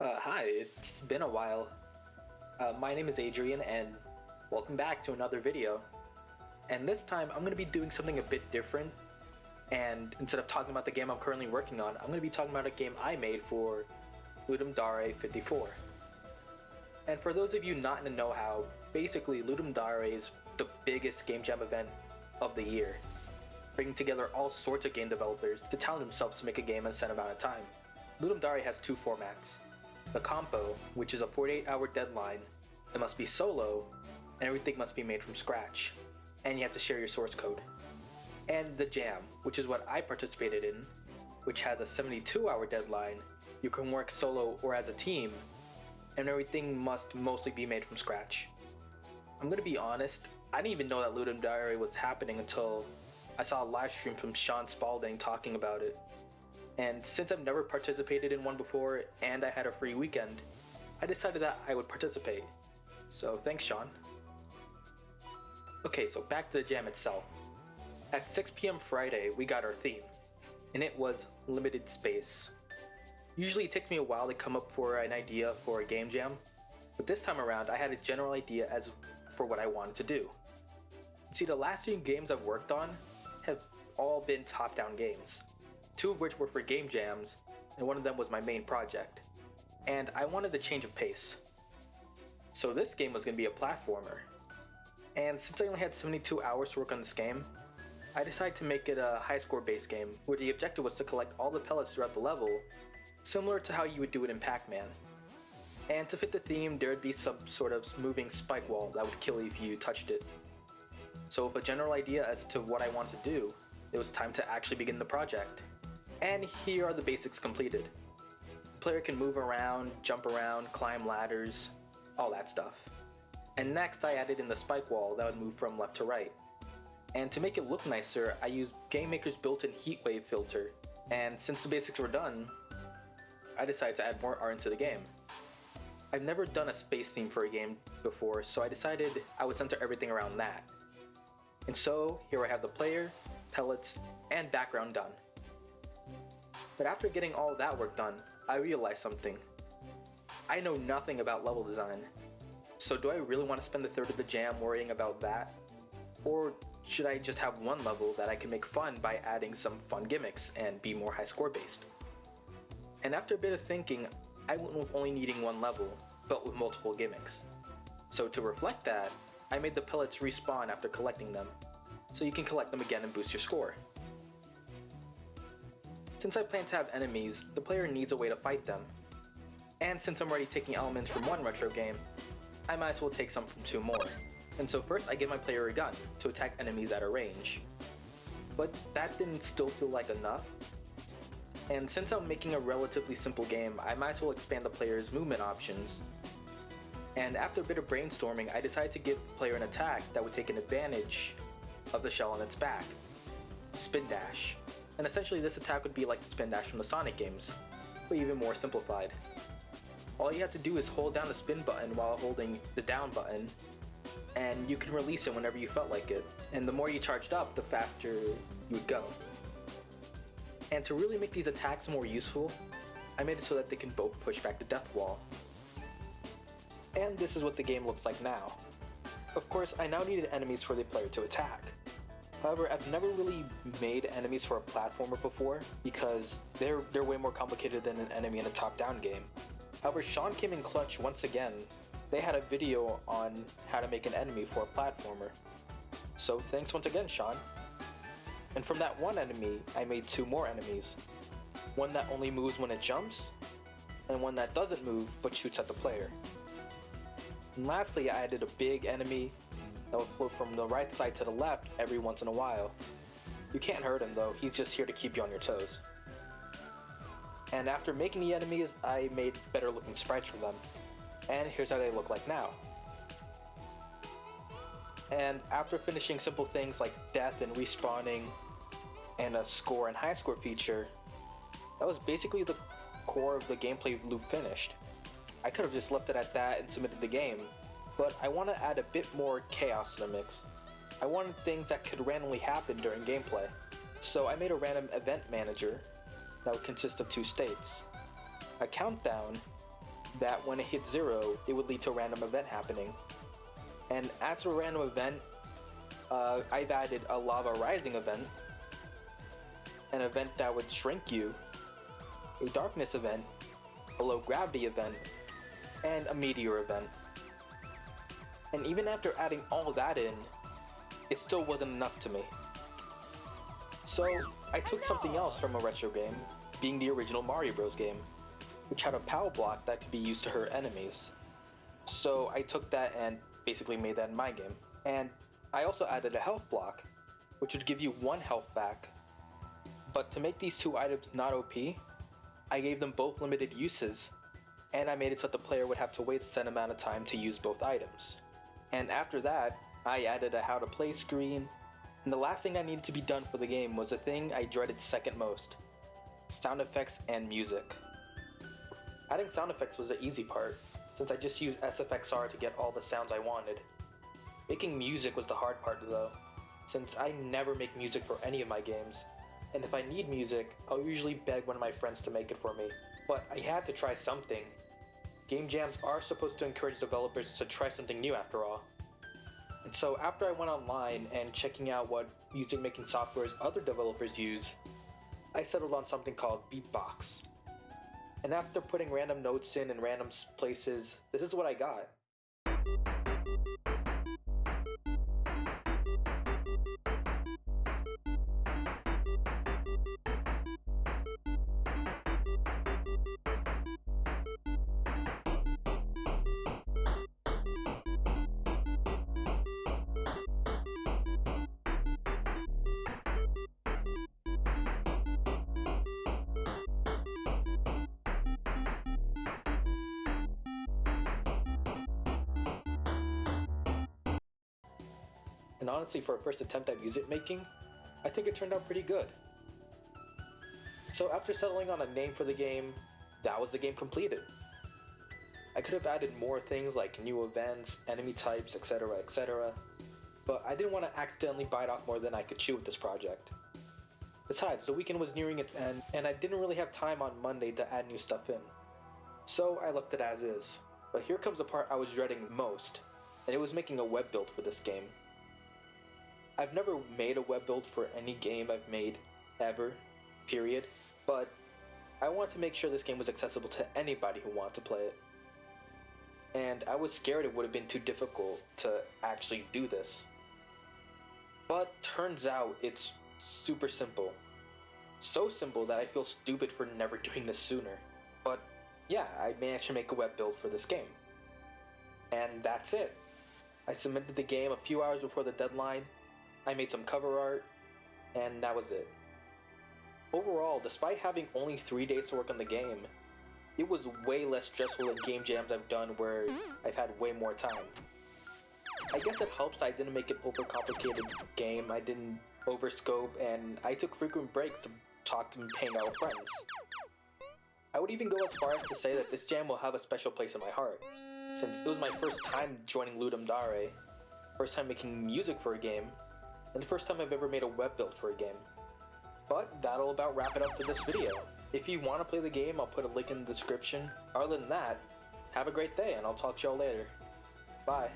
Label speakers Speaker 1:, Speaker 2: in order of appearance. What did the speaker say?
Speaker 1: Hi, it's been a while. My name is Adrian, and welcome back to another video. And this time, I'm going to be doing something a bit different. And instead of talking about the game I'm currently working on, I'm going to be talking about a game I made for Ludum 54. And for those of you not in the know-how, basically Ludum is the biggest game jam event of the year, bringing together all sorts of game developers to challenge themselves to make a game in a set amount of time. Ludum has two formats. The compo, which is a 48-hour deadline, it must be solo, and everything must be made from scratch, and you have to share your source code. And the jam, which is what I participated in, which has a 72-hour deadline, you can work solo or as a team, and everything must mostly be made from scratch. I'm gonna be honest, I didn't even know that Ludum was happening until I saw a live stream from Sean Spalding talking about it. And since I've never participated in one before and I had a free weekend, I decided that I would participate. So thanks, Sean. Okay, so back to the jam itself. At 6 p.m. Friday, we got our theme, and it was limited space. Usually it takes me a while to come up for an idea for a game jam, but this time around I had a general idea as for what I wanted to do. See, the last few games I've worked on have all been top-down games. Two of which were for game jams, and one of them was my main project. And I wanted a change of pace. So this game was going to be a platformer. And since I only had 72 hours to work on this game, I decided to make it a high score based game, where the objective was to collect all the pellets throughout the level, similar to how you would do it in Pac-Man. And to fit the theme, there would be some sort of moving spike wall that would kill you if you touched it. So with a general idea as to what I wanted to do, it was time to actually begin the project. And here are the basics completed. The player can move around, jump around, climb ladders, all that stuff. And next I added in the spike wall that would move from left to right. And to make it look nicer, I used GameMaker's built-in heatwave filter, and since the basics were done, I decided to add more art into the game. I've never done a space theme for a game before, so I decided I would center everything around that. And so, here I have the player, pellets, and background done. But after getting all that work done, I realized something. I know nothing about level design. So do I really want to spend a third of the jam worrying about that? Or should I just have one level that I can make fun by adding some fun gimmicks and be more high score based? And after a bit of thinking, I went with only needing one level, but with multiple gimmicks. So to reflect that, I made the pellets respawn after collecting them, so you can collect them again and boost your score. Since I plan to have enemies, the player needs a way to fight them. And since I'm already taking elements from one retro game, I might as well take some from two more. And so first I give my player a gun to attack enemies at a range. But that didn't still feel like enough. And since I'm making a relatively simple game, I might as well expand the player's movement options. And after a bit of brainstorming, I decided to give the player an attack that would take an advantage of the shell on its back. Spin Dash. And essentially this attack would be like the Spin Dash from the Sonic games, but even more simplified. All you have to do is hold down the spin button while holding the down button, and you can release it whenever you felt like it. And the more you charged up, the faster you would go. And to really make these attacks more useful, I made it so that they can both push back the death wall. And this is what the game looks like now. Of course, I now needed enemies for the player to attack. However, I've never really made enemies for a platformer before, because they're way more complicated than an enemy in a top-down game. However, Sean came in clutch once again. They had a video on how to make an enemy for a platformer. So thanks once again, Sean. And from that one enemy, I made two more enemies. One that only moves when it jumps, and one that doesn't move but shoots at the player. And lastly, I added a big enemy that would float from the right side to the left every once in a while. You can't hurt him though, he's just here to keep you on your toes. And after making the enemies, I made better looking sprites for them. And here's how they look like now. And after finishing simple things like death and respawning, and a score and high score feature, that was basically the core of the gameplay loop finished. I could have just left it at that and submitted the game, but I want to add a bit more chaos to the mix. I wanted things that could randomly happen during gameplay. So I made a random event manager that would consist of two states. A countdown that when it hit 0, it would lead to a random event happening. And as for a random event, I've added a lava rising event, an event that would shrink you, a darkness event, a low gravity event, and a meteor event. And even after adding all that in, it still wasn't enough to me. So I took something else from a retro game, being the original Mario Bros. Game, which had a power block that could be used to hurt enemies. So I took that and basically made that in my game. And I also added a health block, which would give you 1 health back. But to make these 2 items not OP, I gave them both limited uses, and I made it so that the player would have to wait a set amount of time to use both items. And after that, I added a how to play screen, and the last thing that needed to be done for the game was a thing I dreaded second most: sound effects and music. Adding sound effects was the easy part, since I just used SFXR to get all the sounds I wanted. Making music was the hard part though, since I never make music for any of my games, and if I need music, I'll usually beg one of my friends to make it for me. But I had to try something. Game jams are supposed to encourage developers to try something new after all. And so after I went online and checking out what music making softwares other developers use, I settled on something called Beatbox. And after putting random notes in random places, this is what I got. And honestly, for a first attempt at music making, I think it turned out pretty good. So after settling on a name for the game, that was the game completed. I could have added more things like new events, enemy types, etc, etc, but I didn't want to accidentally bite off more than I could chew with this project. Besides, the weekend was nearing its end, and I didn't really have time on Monday to add new stuff in. So I left it as is. But here comes the part I was dreading most, and it was making a web build for this game. I've never made a web build for any game I've made, ever, period, but I wanted to make sure this game was accessible to anybody who wanted to play it. And I was scared it would have been too difficult to actually do this. But turns out it's super simple. So simple that I feel stupid for never doing this sooner. But yeah, I managed to make a web build for this game. And that's it. I submitted the game a few hours before the deadline, I made some cover art, and that was it. Overall, despite having only 3 days to work on the game, it was way less stressful than game jams I've done where I've had way more time. I guess it helps I didn't make an overcomplicated game, I didn't overscope, and I took frequent breaks to talk to and hang out with friends. I would even go as far as to say that this jam will have a special place in my heart, since it was my first time joining Ludum, first time making music for a game, and the first time I've ever made a web build for a game. But that'll about wrap it up for this video. If you want to play the game, I'll put a link in the description. Other than that, have a great day and I'll talk to y'all later. Bye.